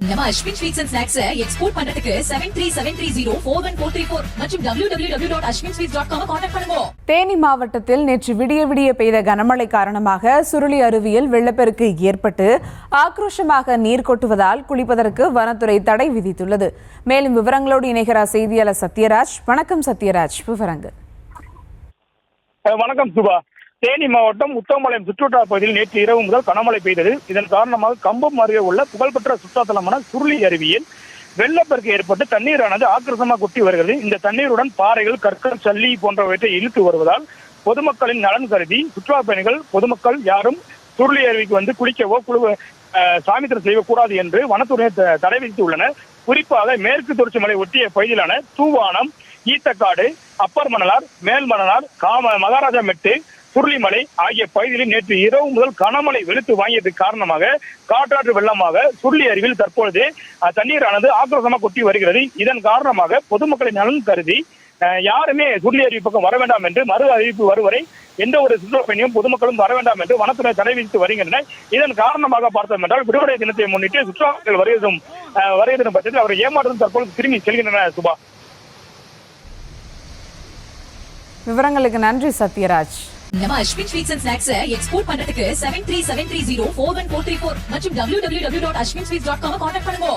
நம்ம Ashwin sweets and snacks export பண்றதுக்கு 7373041434 மற்றும் www.ashwinsweets.com கான்டாக்ட் பண்ணுங்க. தேனி மாவட்டத்தில் நேற்று விடிய பெய்த கனமழை காரணமாக சுருளி அருவியில் வெள்ளப்பெருக்கு ஏற்பட்டு ஆக்ரோஷமாக நீர் கொட்டுவதால் குளிப்பதற்கு வனத்துறை தடை விதித்துள்ளது. மேலும் விவரங்களோடு இணைகிறார் செய்தியாளர் சத்யராஜ். வணக்கம் சத்யராஜ், விவரங்கள். வணக்கம் சுபா. தேனி மாவட்டம் உத்தமபாளையம் சுற்றுவட்டார பகுதியில் நேற்று இரவு முதல் கனமழை பெய்தது. இதன் காரணமாக கம்பம் அருகே உள்ள புகழ்பெற்ற சுற்றுலாத்தலமான சுருளி அருவியில் வெள்ளப்பெருக்கு ஏற்பட்டு தண்ணீரானது ஆக்கிரசமாக கொட்டி வருகிறது. இந்த தண்ணீருடன் பாறைகள், கற்கள், சல்லி போன்றவற்றை இழுத்து வருவதால் பொதுமக்களின் நலன் கருதி சுற்றுலா பயணிகள் பொதுமக்கள் யாரும் சுருளி அருவிக்கு வந்து குளிக்கவோ சாமித்திரம் செய்யக்கூடாது என்று வனத்துறையினர் தடை விதித்துள்ளனர். குறிப்பாக மேற்கு தொடர்ச்சி மலை ஒட்டிய பகுதியிலான தூவானம், ஈத்தக்காடு, அப்பர் மணலார், மேல் மணலார், மகாராஜா மெட்டு, சுருளிமலை ஆகிய பகுதிகளில் நேற்று இரவு முதல் கனமழை வெளுத்து வாங்கியதற்கு காரணமாக காற்றாற்று வெள்ளமாக சுருளி அருவியில் தற்பொழுது தண்ணீரானது ஆக்ரோஷமாக கொட்டி வருகிறது. இதன் காரணமாக பொதுமக்களின் நலன் கருதி யாருமே சுருளி அருவி பக்கம் வர வேண்டாம் என்று மறு அறிவிப்பு வருவரை எந்த ஒரு சுற்றுலா பயணியும் பொதுமக்களும் வர வேண்டாம் என்று வனத்துறை தடை விதித்து வருகின்றனர். இதன் காரணமாக பார்த்தோம் என்றால் விடுமுறை தினத்தை முன்னிட்டு சுற்றுலாக்கள் வருகிறதும் பட்சத்தில் அவரை ஏமாற்றம் தற்போது திரும்பி செல்கின்றனர். சுபா, விவரங்களுக்கு நன்றி சத்யராஜ். நம்ம Ashwin sweets and snacks export பண்றதுக்கு 7373041434 மற்றும் www.ashwinsweets.com கான்டாக்ட் பண்ணுங்க.